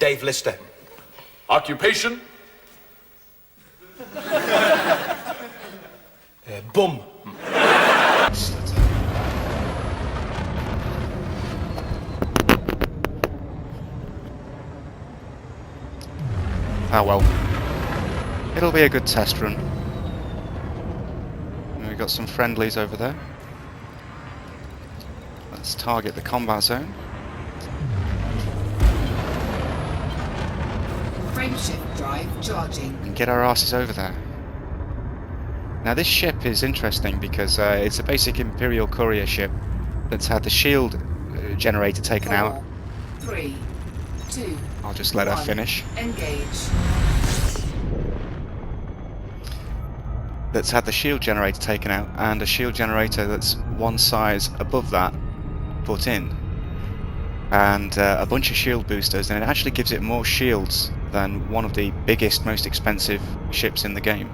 Dave Lister. Occupation? Bum. Ah well. It'll be a good test run. And we've got some friendlies over there. Let's target the combat zone. Frameshift drive charging. And get our asses over there. Now this ship is interesting because it's a basic Imperial courier ship that's had the shield generator taken out. 4, 3, 2. I'll just let her finish. Engage. That's had the shield generator taken out and a shield generator that's one size above that put in. And a bunch of shield boosters, and it actually gives it more shields than one of the biggest, most expensive ships in the game.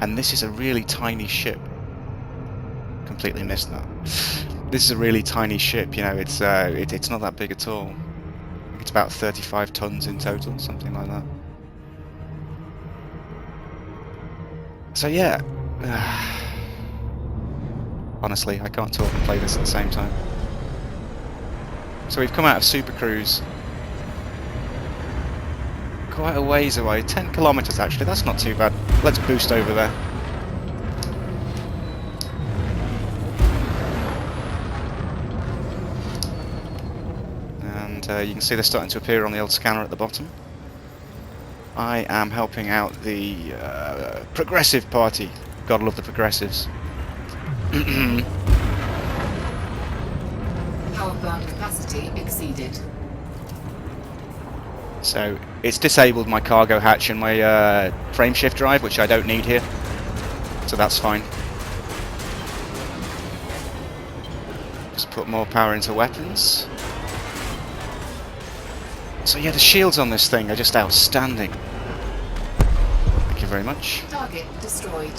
And this is a really tiny ship. Completely missed that. This is a really tiny ship, you know, it's not that big at all. I think it's about 35 tons in total, something like that. So yeah, honestly, I can't talk and play this at the same time. So we've come out of Super Cruise. Quite a ways away, 10 kilometers actually, that's not too bad. Let's boost over there. And you can see they're starting to appear on the old scanner at the bottom. I am helping out the Progressive Party. Gotta love the Progressives. Power plant capacity exceeded. So it's disabled my cargo hatch and my frameshift drive, which I don't need here. So that's fine. Just put more power into weapons. So yeah, the shields on this thing are just outstanding. Thank you very much. Target destroyed.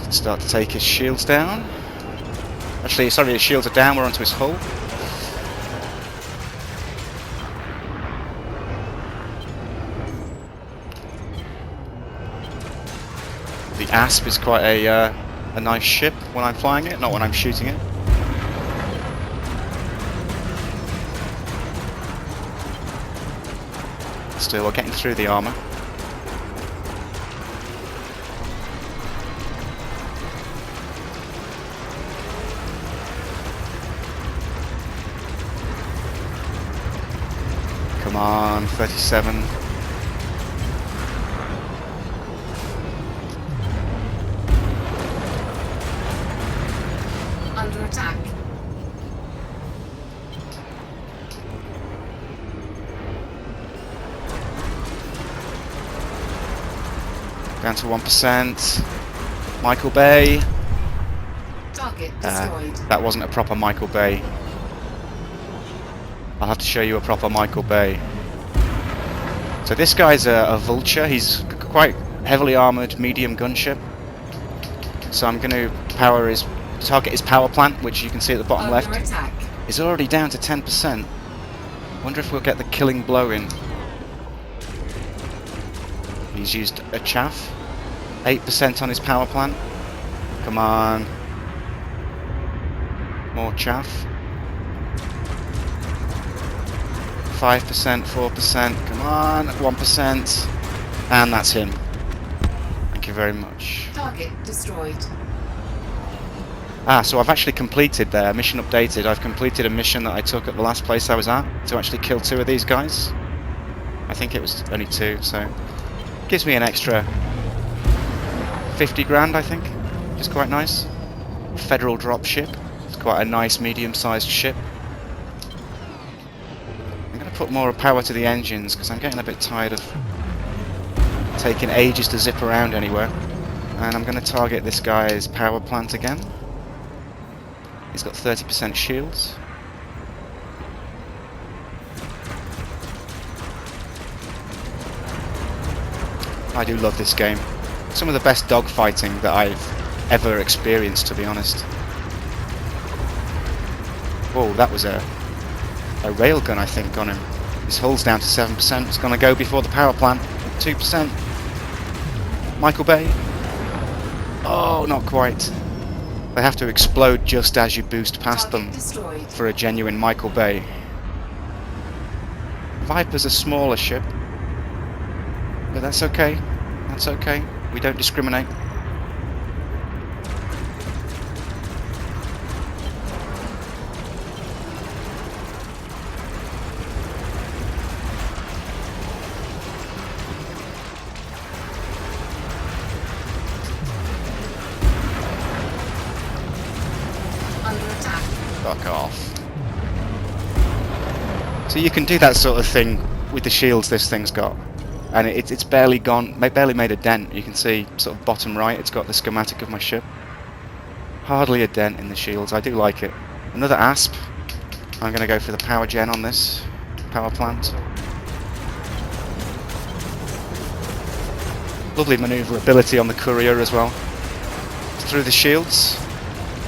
Let's start to take his shields down. Actually, sorry, his shields are down, we're onto his hull. The Asp is quite a nice ship when I'm flying it, not when I'm shooting it. Still, we're getting through the armour. Come on, 37. Under attack. Down to 1%. Michael Bay. Target destroyed. That wasn't a proper Michael Bay. I'll have to show you a proper Michael Bay. So this guy's a Vulture. He's quite heavily armoured, medium gunship. So I'm going to target his power plant, which you can see at the bottom left. Attack. Is already down to 10%. Wonder if we'll get the killing blow in. He's used a chaff. 8% on his power plant. Come on. More chaff. 5%, 4%, come on, 1%, and that's him. Thank you very much. Target destroyed. So I've actually completed there, mission updated, I've completed a mission that I took at the last place I was at, to actually kill 2 of these guys. I think it was only 2, so gives me an extra 50 grand, I think, which is quite nice. Federal drop ship, it's quite a nice medium-sized ship. Put more power to the engines because I'm getting a bit tired of taking ages to zip around anywhere. And I'm going to target this guy's power plant again. He's got 30% shields. I do love this game. Some of the best dogfighting that I've ever experienced, to be honest. Whoa, that was a railgun, I think, on him. His hull's down to 7%. It's going to go before the power plant. 2%. Michael Bay. Oh, not quite. They have to explode just as you boost past them Target destroyed. for a genuine Michael Bay. Viper's a smaller ship, but that's okay. That's okay. We don't discriminate. Under attack. Fuck off. So you can do that sort of thing with the shields this thing's got. And it's barely barely made a dent. You can see sort of bottom right, it's got the schematic of my ship. Hardly a dent in the shields. I do like it. Another ASP. I'm going to go for the power gen on this power plant. Lovely manoeuvrability on the courier as well. Through the shields,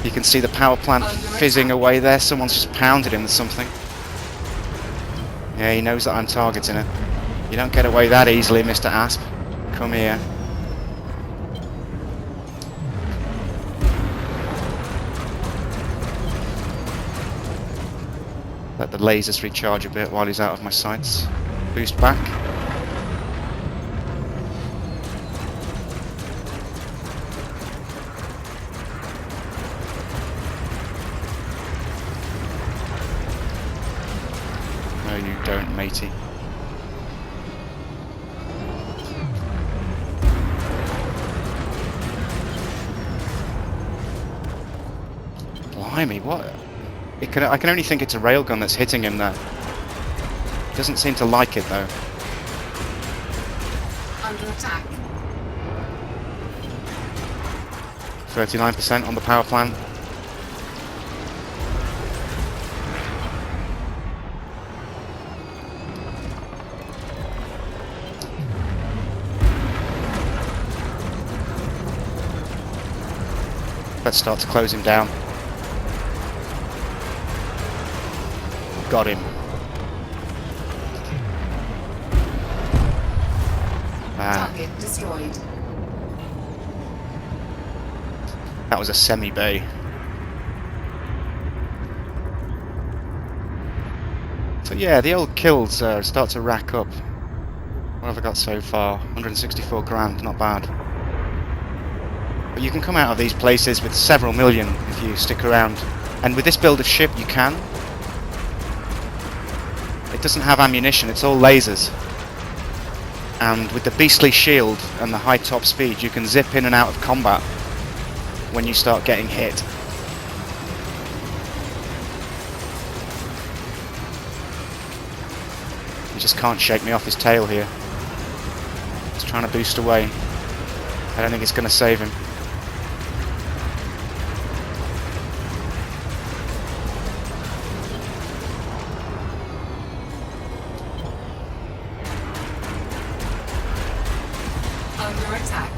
you can see the power plant fizzing away there. Someone's just pounded him with something. Yeah, he knows that I'm targeting it. You don't get away that easily, Mr. Asp. Come here. Let the lasers recharge a bit while he's out of my sights. Boost back. No, you don't, matey. Blimey, what? I can only think it's a railgun that's hitting him there. Doesn't seem to like it though. Under attack. 39% on the power plant. Let's start to close him down. Got him. Target destroyed. That was a semi-bay. So yeah, the old kills start to rack up. What have I got so far? 164 grand, not bad. But you can come out of these places with several million if you stick around. And with this build of ship you can. It doesn't have ammunition, it's all lasers. And with the beastly shield and the high top speed you can zip in and out of combat when you start getting hit. He just can't shake me off his tail here. He's trying to boost away. I don't think it's going to save him. Under attack.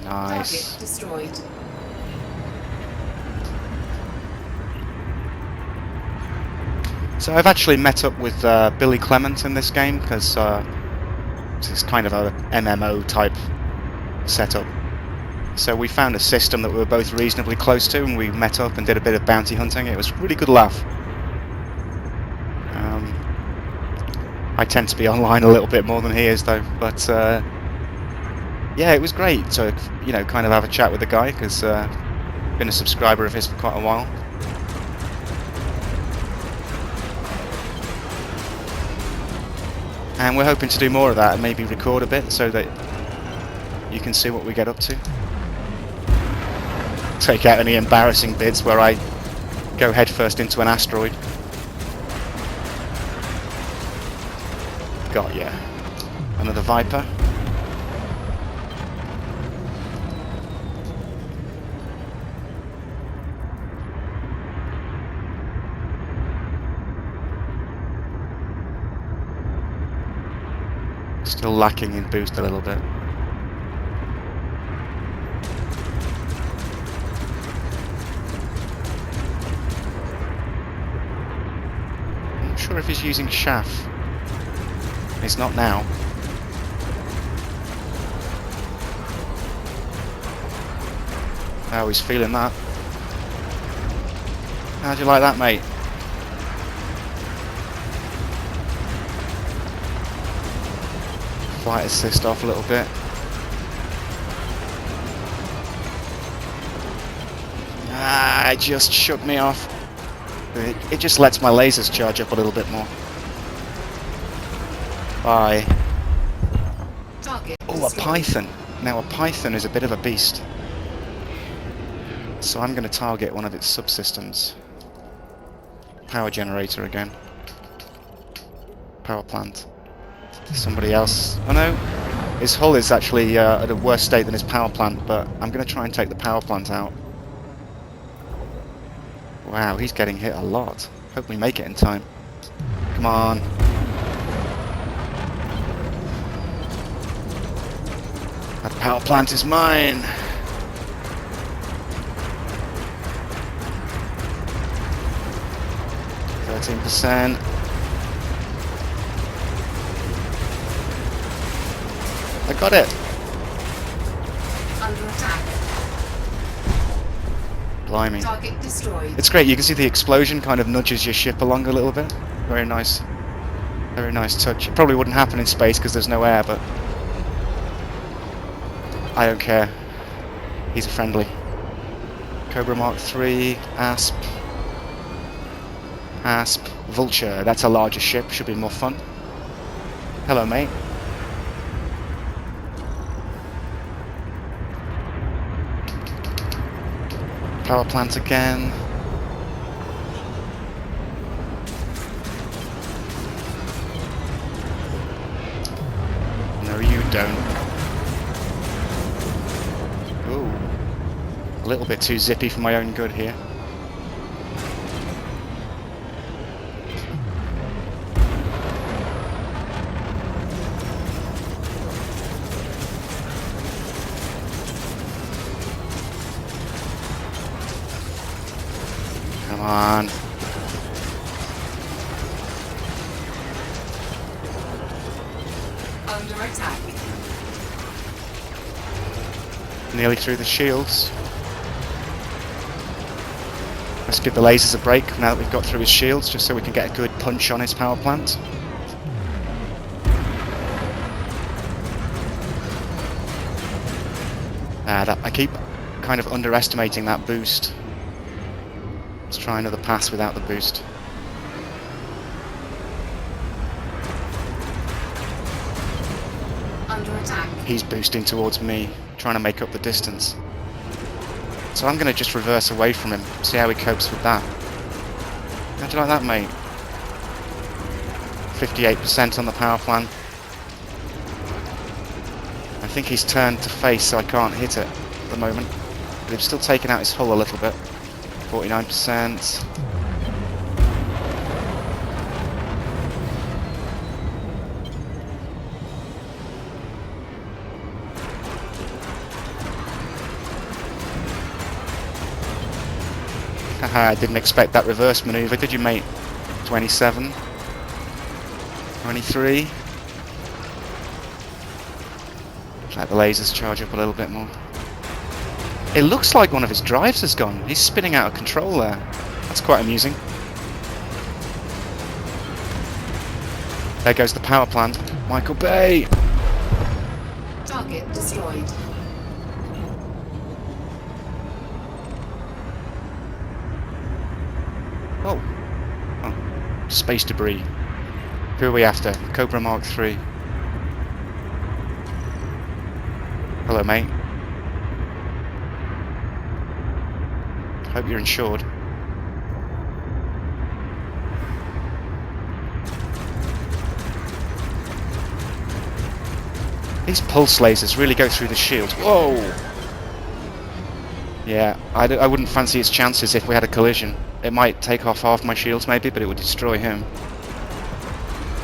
Nice. Target destroyed. So I've actually met up with Billy Clement in this game because it's kind of a MMO type setup. So we found a system that we were both reasonably close to and we met up and did a bit of bounty hunting. It was a really good laugh. I tend to be online a little bit more than he is though, but yeah, it was great to, you know, kind of have a chat with the guy because been a subscriber of his for quite a while. And we're hoping to do more of that and maybe record a bit so that you can see what we get up to. take out any embarrassing bits where I go headfirst into an asteroid. Got ya. Another Viper. Still lacking in boost a little bit. I'm not sure if he's using chaff. He's not now. Oh, he's feeling that. How'd you like that, mate? Flight assist off a little bit. Ah, it just shook me off. It just lets my lasers charge up a little bit more. Bye. Target Oh, a destroyed. Python. Now a Python is a bit of a beast. So I'm going to target one of its subsystems. Power generator again. Power plant. Somebody else. Oh no, his hull is actually at a worse state than his power plant, but I'm going to try and take the power plant out. Wow, he's getting hit a lot. Hope we make it in time. Come on. That power plant is mine. %. I got it. Under attack. Blimey. Target destroyed. It's great, you can see the explosion kind of nudges your ship along a little bit. Very nice. Very nice touch. It probably wouldn't happen in space because there's no air, but I don't care. He's a friendly. Cobra Mark III, Asp. Asp, Vulture. That's a larger ship, should be more fun. Hello, mate. Power plant again. No, you don't. Ooh. A little bit too zippy for my own good here. Come on. Under attack. Nearly through the shields. Let's give the lasers a break now that we've got through his shields, just so we can get a good punch on his power plant. I keep kind of underestimating that boost. Let's try another pass without the boost. Under attack. He's boosting towards me, trying to make up the distance. So I'm going to just reverse away from him, see how he copes with that. How'd you like that, mate? 58% on the power plant. I think he's turned to face, so I can't hit it at the moment. But he's still taking out his hull a little bit. 49%. Haha, I didn't expect that reverse maneuver, did you, mate? 27. 23. Let the lasers charge up a little bit more. It looks like one of his drives has gone. He's spinning out of control there. That's quite amusing. There goes the power plant. Michael Bay! Target destroyed. Oh. Oh. Space debris. Who are we after? Cobra Mark III. Hello, mate. Hope you're insured. These pulse lasers really go through the shield. Whoa! Yeah, I wouldn't fancy its chances if we had a collision. It might take off half my shields maybe, but it would destroy him.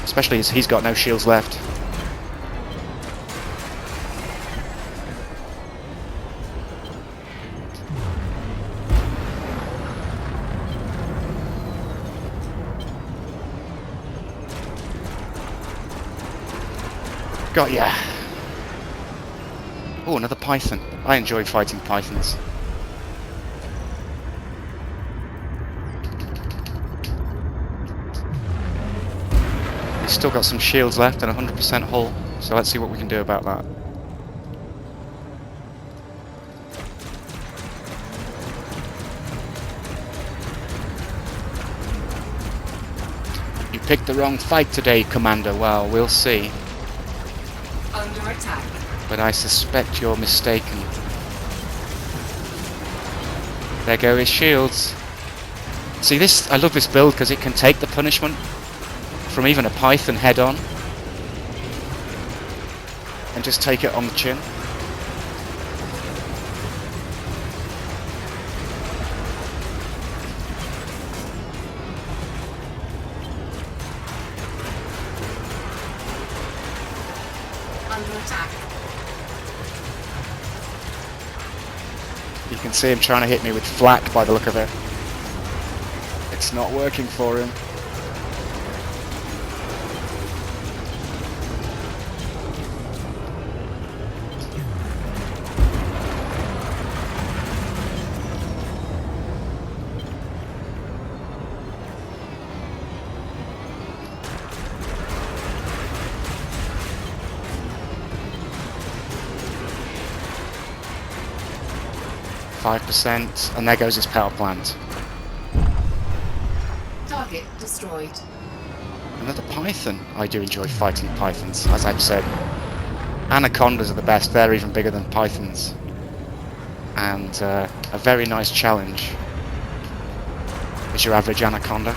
Especially as he's got no shields left. Got ya! Oh, another python. I enjoy fighting pythons. He's still got some shields left and 100% hull, so let's see what we can do about that. You picked the wrong fight today, Commander. Well, we'll see. Under attack. But I suspect you're mistaken. There go his shields. See this, I love this build because it can take the punishment from even a python head on and just take it on the chin. Under attack. You can see him trying to hit me with flak by the look of it. It's not working for him. %, and there goes his power plant. Target destroyed. Another python. I do enjoy fighting pythons, as I've said. Anacondas are the best, they're even bigger than pythons. And a very nice challenge is your average anaconda.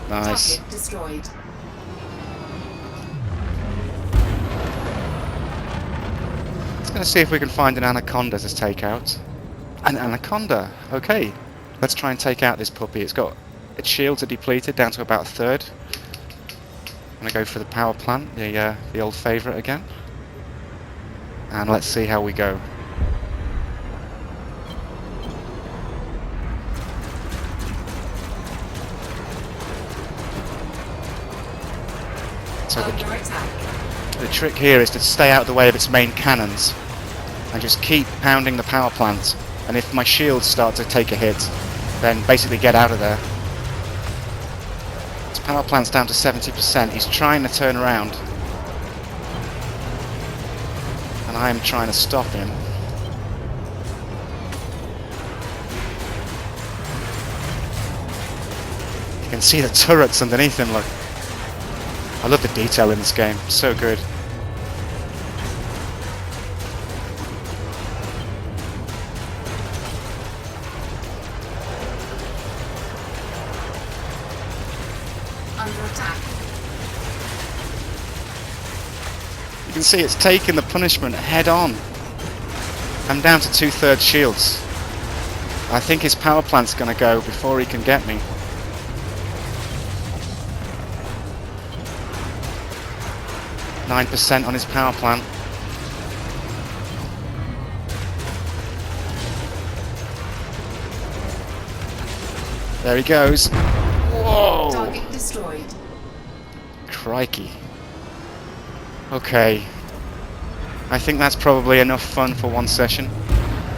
Nice. Target destroyed. Let's go see if we can find an anaconda to take out. An anaconda! Okay. Let's try and take out this puppy. Its shields are depleted down to about a third. I'm going to go for the power plant, the old favourite again. And let's see how we go. So Under attack. the trick here is to stay out of the way of its main cannons and just keep pounding the power plant, and if my shields start to take a hit, then basically get out of there. Its power plant's down to 70%. He's trying to turn around and I'm trying to stop him. You can see the turrets underneath him, look. I love the detail in this game, so good. Under attack. You can see it's taking the punishment head on. I'm down to 2/3 shields. I think his power plant's gonna go before he can get me. %, on his power plant. There he goes. Whoa! Target destroyed. Crikey. Okay. I think that's probably enough fun for one session.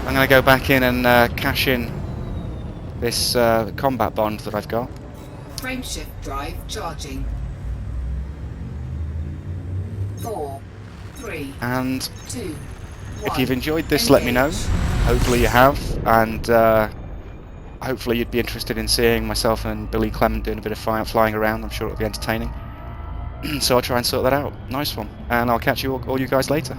I'm going to go back in and cash in this combat bond that I've got. Frameshift drive charging. 4, 3, And 2, 1. if you've enjoyed this, let me know. Hopefully you have, and hopefully you'd be interested in seeing myself and Billy Clement doing a bit of flying around. I'm sure it'll be entertaining. So I'll try and sort that out. Nice one. And I'll catch you all you guys later.